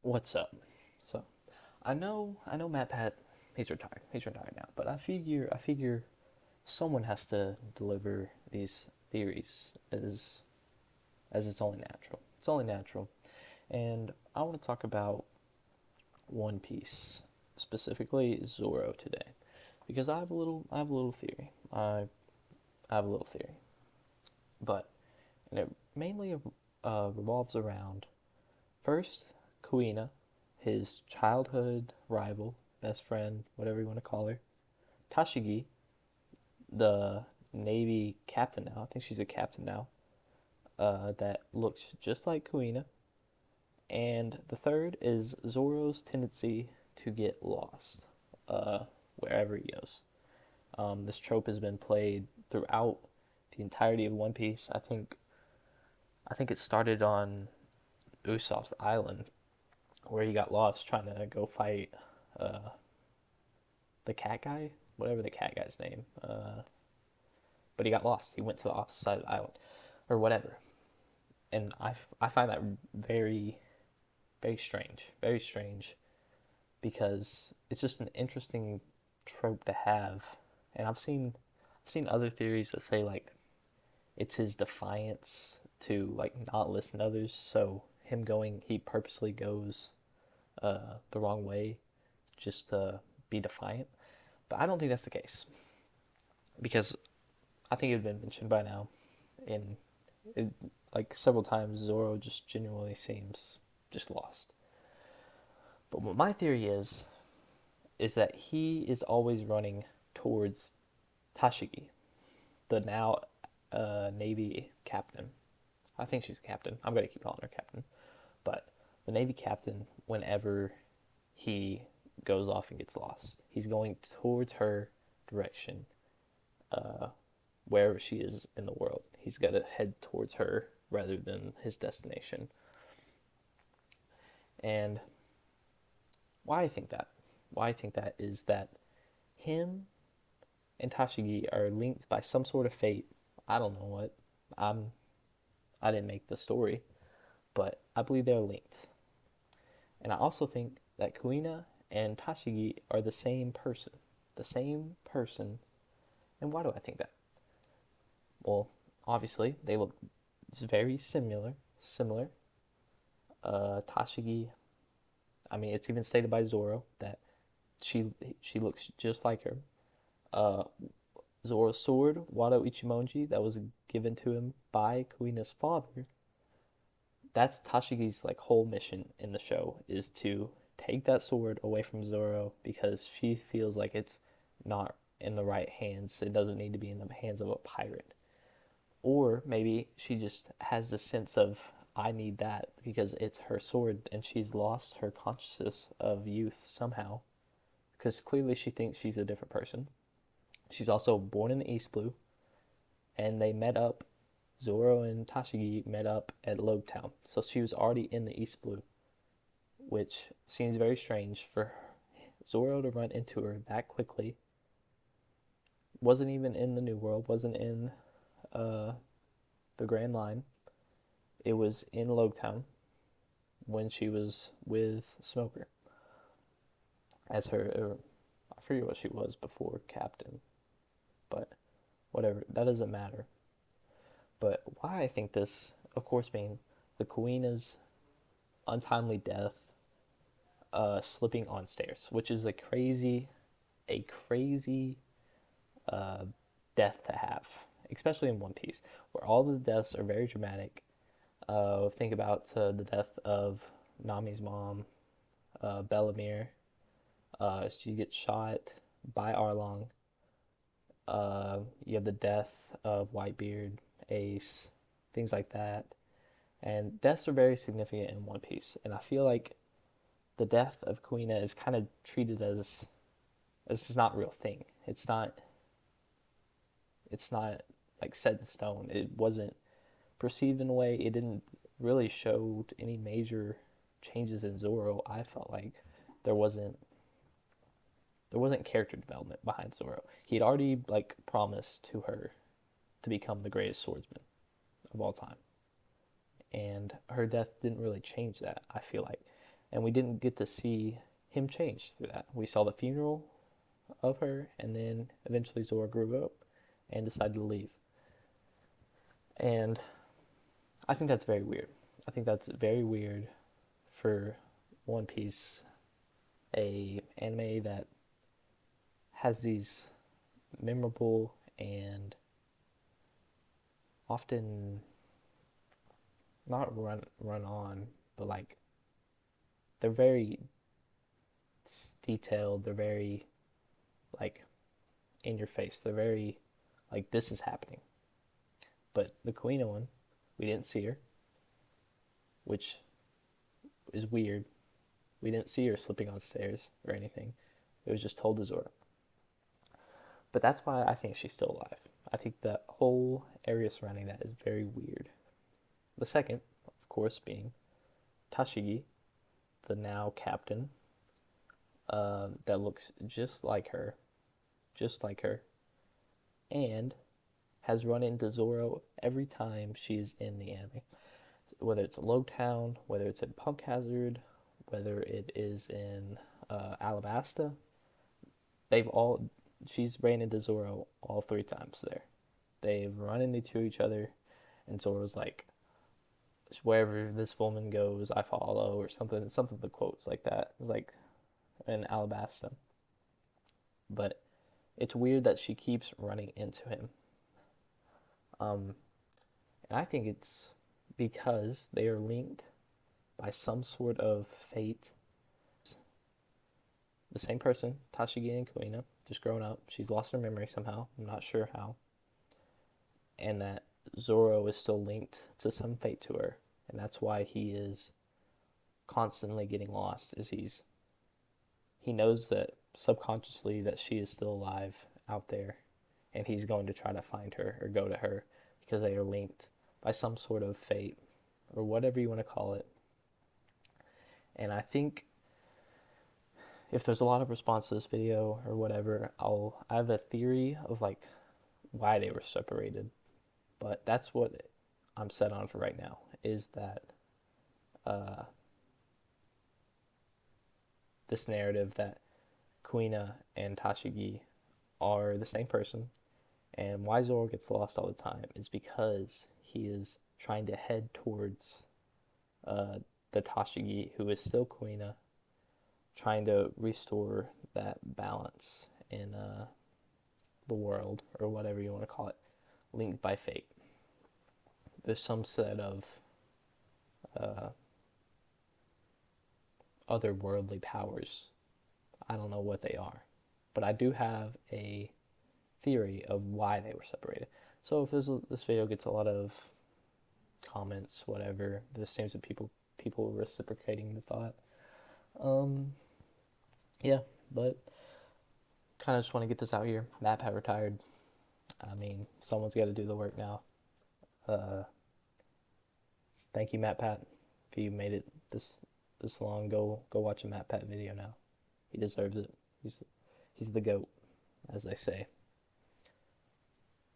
What's up? So, I know Matt Pat, he's retired. He's retired now. But I figure someone has to deliver these theories as it's only natural. It's only natural. And I want to talk about One Piece, specifically Zoro today, because I have a little theory. I have a little theory, but and it mainly revolves around first Kuina, his childhood rival, best friend, whatever you want to call her. Tashigi, the Navy captain now. I think she's a captain now. That looks just like Kuina. And the third is Zoro's tendency to get lost uh, wherever he goes. This trope has been played throughout the entirety of One Piece. I think it started on Usopp's island where he got lost trying to go fight uh, the cat guy, whatever the cat guy's name. But he got lost. He went to the opposite side of the island, or whatever. And I find that very, very strange, because it's just an interesting trope to have. And I've seen other theories that say like it's his defiance to like not listen to others. So he purposely goes the wrong way just to be defiant. But I don't think that's the case, because I think it had been mentioned by now in it, like several times. Zoro just genuinely seems just lost. But what my theory is that he is always running towards Tashigi, the now Navy captain. I think she's a captain. I'm gonna keep calling her captain. But the Navy captain, whenever he goes off and gets lost, he's going towards her direction, uh, wherever she is in the world. He's got to head towards her rather than his destination. And why I think that? Why I think that is that him and Tashigi are linked by some sort of fate. I don't know what. I'm I didn't make the story, but I believe they're linked. And I also think that Kuina and Tashigi are the same person. The same person. And why do I think that? Well, obviously they look very similar. Tashigi, I mean, it's even stated by Zoro that she looks just like her. Uh, Zoro's sword, Wado Ichimonji, that was given to him by Kuina's father. That's Tashigi's like whole mission in the show, is to take that sword away from Zoro because she feels like it's not in the right hands. It doesn't need to be in the hands of a pirate. Or maybe she just has the sense of, I need that because it's her sword, and she's lost her consciousness of youth somehow, because clearly she thinks she's a different person. She's also born in the East Blue, and they met up. Zoro and Tashigi met up at Logtown, so she was already in the East Blue, which seems very strange for Zoro to run into her that quickly. Wasn't even in the New World, wasn't in uh, the Grand Line. It was in Logtown when she was with Smoker as her. I forget what she was before Captain, but whatever. That doesn't matter. But why I think this, of course, being the Kuina's untimely death, slipping on stairs, which is a crazy uh, death to have, especially in One Piece, where all the deaths are very dramatic. Think about the death of Nami's mom, Bellamere. She gets shot by Arlong. You have the death of Whitebeard, Ace, things like that. And deaths are very significant in One Piece. And I feel like the death of Kuina is kind of treated as it's not a real thing. It's not like set in stone. It wasn't perceived in a way. It didn't really show any major changes in Zoro. I felt like there wasn't there wasn't character development behind Zoro. He had already like promised to her to become the greatest swordsman of all time, and her death didn't really change that. I feel like, and we didn't get to see him change through that. We saw the funeral of her, and then eventually Zoro grew up and decided to leave. And I think that's very weird. I think that's very weird for One Piece, a anime that has these memorable and often not run on, but like they're very detailed. They're very like in your face. They're very like this is happening. But the Kuina one, we didn't see her, which is weird. We didn't see her slipping on stairs or anything. It was just told to Zoro. But that's why I think she's still alive. I think the whole area surrounding that is very weird. The second, of course, being Tashigi, the now captain, that looks just like her, and has run into Zoro every time she's in the anime. Whether it's Logtown, whether it's in Punk Hazard, whether it is in Alabasta, she's ran into Zoro all 3 times there. They've run into each other, and Zoro's like, wherever this woman goes, I follow, or something the quotes like that. It's like in Alabasta. But it's weird that she keeps running into him. And I think it's because they are linked by some sort of fate. The same person, Tashigi and Kuina, just grown up. She's lost her memory somehow. I'm not sure how. And that Zoro is still linked to some fate to her. And that's why he is constantly getting lost. He knows that subconsciously that she is still alive out there. And he's going to try to find her or go to her because they are linked by some sort of fate or whatever you want to call it. And I think if there's a lot of response to this video or whatever, I have a theory of like why they were separated. But that's what I'm set on for right now, is that this narrative that Kuina and Tashigi are the same person, and why Zoro gets lost all the time is because he is trying to head towards the Tashigi who is still Kuina, trying to restore that balance in the world, or whatever you want to call it, linked by fate. There's some set of otherworldly powers. I don't know what they are, but I do have a theory of why they were separated. So if this video gets a lot of comments, whatever, there seems to be people reciprocating the thought. Yeah, but kind of just want to get this out here. MatPat retired. I mean, someone's got to do the work now. Thank you, MatPat. If you made it this long, go watch a MatPat video now. He deserves it. He's the GOAT, as they say.